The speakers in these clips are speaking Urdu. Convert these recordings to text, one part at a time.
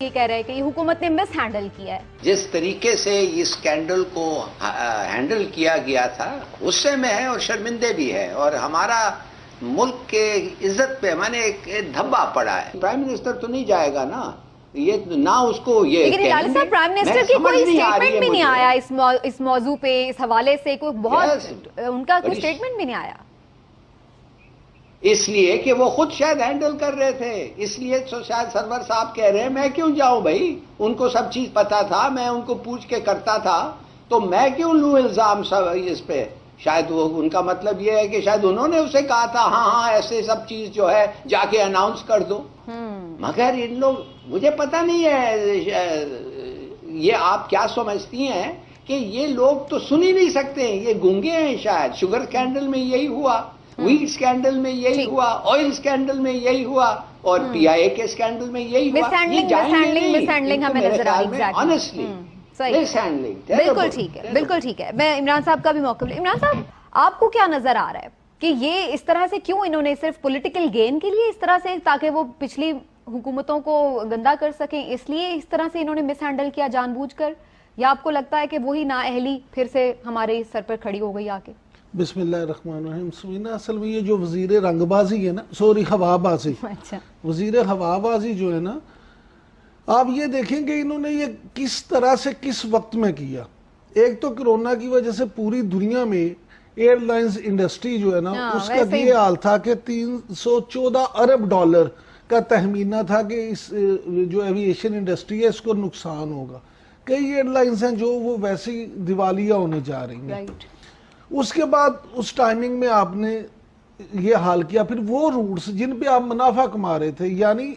یہ کہہ رہے ہیں کہ یہ حکومت نے مس ہینڈل کیا ہے. جس طریقے سے اس اسکینڈل کو ہینڈل کیا گیا تھا غصے میں ہے اور شرمندے بھی ہے, اور ہمارا ملک کے عزت پہ میں نے ایک دھبا پڑا ہے. پرائم منسٹر تو نہیں جائے گا نا, یہ نہ اس کو یہ, لیکن ہلال صاحب پرائم منسٹر کی کوئی اسٹیٹمنٹ بھی نہیں آیا اس موضوع پہ, اس حوالے سے کوئی بہت ان کا کوئی اسٹیٹمنٹ بھی نہیں آیا. اس لیے کہ وہ خود شاید ہینڈل کر رہے تھے, اس لیے شاید سرور صاحب کہہ رہے ہیں میں کیوں جاؤں بھائی, ان کو سب چیز پتا تھا, میں ان کو پوچھ کے کرتا تھا, تو میں کیوں لوں الزام سب اس پہ. شاید وہ ان کا مطلب یہ ہے کہ شاید انہوں نے اسے کہا تھا ہاں ایسے سب چیز جو ہے جا کے اناؤنس کر دو. مگر ان لوگ, مجھے پتا نہیں ہے یہ آپ کیا سمجھتی ہیں کہ یہ لوگ تو سن ہی نہیں سکتے, یہ گونگے ہیں شاید. شوگر اسکینڈل میں یہی ہوا, ویٹ اسکینڈل میں یہی ہوا, آئل اسکینڈل میں یہی ہوا, اور پی آئی اے کے اسکینڈل میں یہی ہوا. بالکل ٹھیک ہے, بالکل ٹھیک ہے. میں عمران صاحب کا بھی موقع لوں. عمران صاحب آپ کو کیا نظر آ رہا ہے کہ یہ اس طرح سے کیوں انہوں نے صرف پولیٹیکل گین کے لیے اس طرح سے, تاکہ وہ پچھلی حکومتوں کو گندا کر سکیں, اس لیے اس طرح سے انہوں نے مس ہینڈل کیا جان بوجھ کر, یا آپ کو لگتا ہے کہ وہی نااہلی پھر سے ہمارے سر پر کھڑی ہو گئی آ کے؟ بسم اللہ الرحمن الرحیم. سوینا اصل میں یہ جو وزیر رنگ بازی ہے نا, سوری ہوا بازی, وزیر ہوا بازی جو ہے نا, آپ یہ دیکھیں کہ انہوں نے یہ کس طرح سے کس وقت میں کیا. ایک تو کرونا کی وجہ سے پوری دنیا میں ایئر لائنز انڈسٹری جو ہے نا, اس کا یہ حال تھا کہ $314 ارب کا تخمینہ تھا کہ اس جو ایوییشن انڈسٹری ہے اس کو نقصان ہوگا. کئی ایئر لائنز ہیں جو وہ ویسی دیوالیہ ہونے جا رہی ہیں. اس کے بعد اس ٹائمنگ میں آپ نے یہ حال کیا. پھر وہ روٹس جن پہ آپ منافع کما رہے تھے, یعنی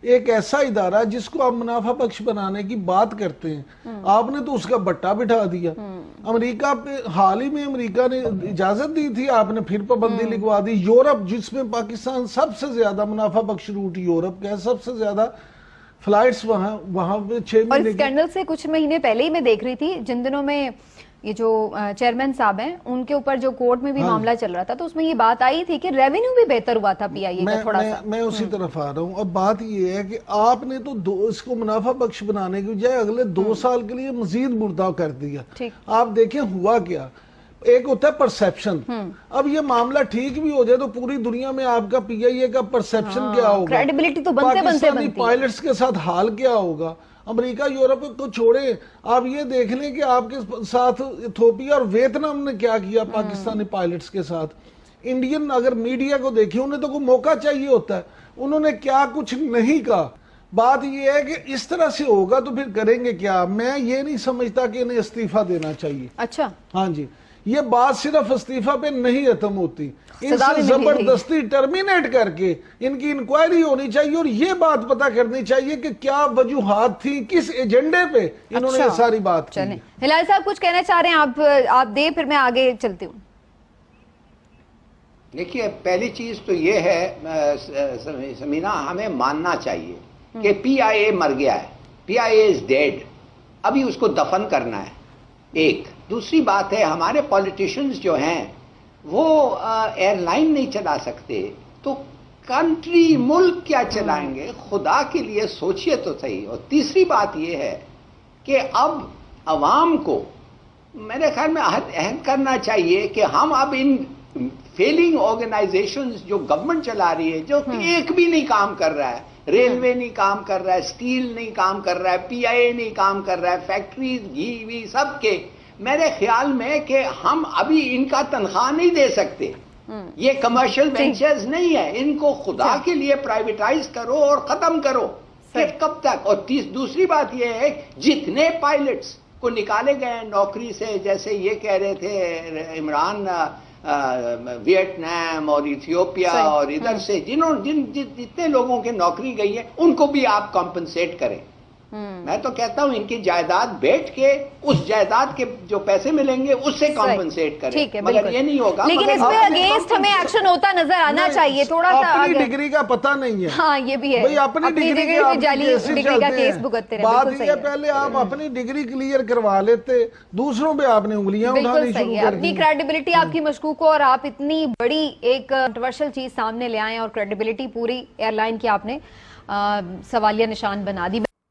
ایک ایسا ادارہ جس کو آپ منافع بخش بنانے کی بات کرتے ہیں, آپ نے تو اس کا بٹا بٹھا دیا. امریکہ پہ حال ہی میں امریکہ نے اجازت دی تھی, آپ نے پھر پابندی لگوا دی. یورپ جس میں پاکستان سب سے زیادہ منافع بخش روٹ یورپ کا ہے, سب سے زیادہ فلائٹس وہاں پہ 6 مہینے. اور اسکینڈل سے کچھ مہینے پہلے ہی میں دیکھ رہی تھی, جن دنوں میں یہ جو چیئرمین صاحب ہیں ان کے اوپر جو کورٹ میں بھی معاملہ چل رہا تھا, تو اس میں یہ بات آئی تھی کہ ریونیو بھی بہتر ہوا تھا پی آئی اے کا تھوڑا سا. میں اسی طرف آ رہا ہوں. اب بات یہ ہے کہ آپ نے تو اس کو منافع بخش بنانے کی بجائے اگلے 2 سال کے لیے مزید مردہ کر دیا. آپ دیکھیں ہوا کیا, ایک ہوتا ہے پرسیپشن. اب یہ معاملہ ٹھیک بھی ہو جائے تو پوری دنیا میں آپ کا پی آئی اے کا پرسیپشن کیا ہوگا, کریڈیبلٹی تو بنتے پاکستانی پائلٹس کے ساتھ حال کیا ہوگا. امریکہ یورپ کو چھوڑے, آپ یہ دیکھ لیں کہ آپ کے ساتھ ایتھوپیا اور ویتنام نے کیا کیا پاکستانی پائلٹس کے ساتھ. انڈین اگر میڈیا کو دیکھیں, انہیں تو کوئی موقع چاہیے ہوتا ہے, انہوں نے کیا کچھ نہیں کہا. بات یہ ہے کہ اس طرح سے ہوگا تو پھر کریں گے کیا. میں یہ نہیں سمجھتا کہ انہیں استعفیٰ دینا چاہیے. اچھا, ہاں جی, یہ بات صرف استعفیٰ پہ نہیں ختم ہوتی, ان سے زبردستی ٹرمینیٹ کر کے ان کی انکوائری ہونی چاہیے, اور یہ بات پتہ کرنی چاہیے کہ کیا وجوہات تھی, کس ایجنڈے پہ انہوں نے یہ ساری بات کی. ہلال صاحب کچھ کہنا چاہ رہے ہیں آپ دیں, پھر میں آگے چلتی ہوں. دیکھیے پہلی چیز تو یہ ہے سمینا, ہمیں ماننا چاہیے کہ پی آئی اے مر گیا ہے, پی آئی اے از ڈیڈ, ابھی اس کو دفن کرنا ہے. ایک دوسری بات ہے, ہمارے پولیٹیشنز جو ہیں وہ ایئر لائن نہیں چلا سکتے, تو کنٹری ملک کیا چلائیں گے؟ خدا کے لیے سوچئے تو صحیح. اور تیسری بات یہ ہے کہ اب عوام کو میرے خیال میں عہد کرنا چاہیے کہ ہم اب ان فیلنگ آرگنائزیشنز جو گورنمنٹ چلا رہی ہے, جو ایک بھی نہیں کام کر رہا ہے, ریلوے نہیں کام کر رہا ہے, اسٹیل نہیں کام کر رہا ہے, پی آئی اے نہیں کام کر رہا ہے, فیکٹریز گھی وی سب کے, میرے خیال میں کہ ہم ابھی ان کا تنخواہ نہیں دے سکتے. یہ کمرشل وینچرز نہیں ہے, ان کو خدا کے لیے پرائیویٹائز کرو اور ختم کرو. پھر کب تک؟ اور دوسری بات یہ ہے, جتنے پائلٹس کو نکالے گئے ہیں نوکری سے, جیسے یہ کہہ رہے تھے عمران, ویتنام اور ایتھیوپیا اور ادھر سے جتنے لوگوں کے نوکری گئی ہے, ان کو بھی آپ کمپنسیٹ کریں. میں تو کہتا ہوں ان کی جائیداد بیٹھ کے اس جائیداد کے جو پیسے ملیں گے اس سے کمپنسیٹ کریں, مگر یہ نہیں ہوگا. لیکن اس پہ اگینسٹ ہمیں ایکشن ہوتا نظر آنا چاہیے تھوڑا سا. اپنی ڈگری کا پتہ نہیں ہے. ہاں یہ بھی ہے, اپنی ڈگری کا کیس بھگتتے رہے. بات یہ پہلے آپ اپنی ڈگری کلیئر کروا لیتے, دوسروں پہ آپ نے انگلیاں اٹھانی شروع کر دی. اپنی کریڈیبلٹی آپ کی مشکوک ہو, اور آپ اتنی بڑی ایک کنٹروورشل چیز سامنے لے آئیں اور کریڈیبلٹی پوری ایئر لائن کی آپ نے سوالیہ نشان بنا دی.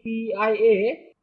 PIA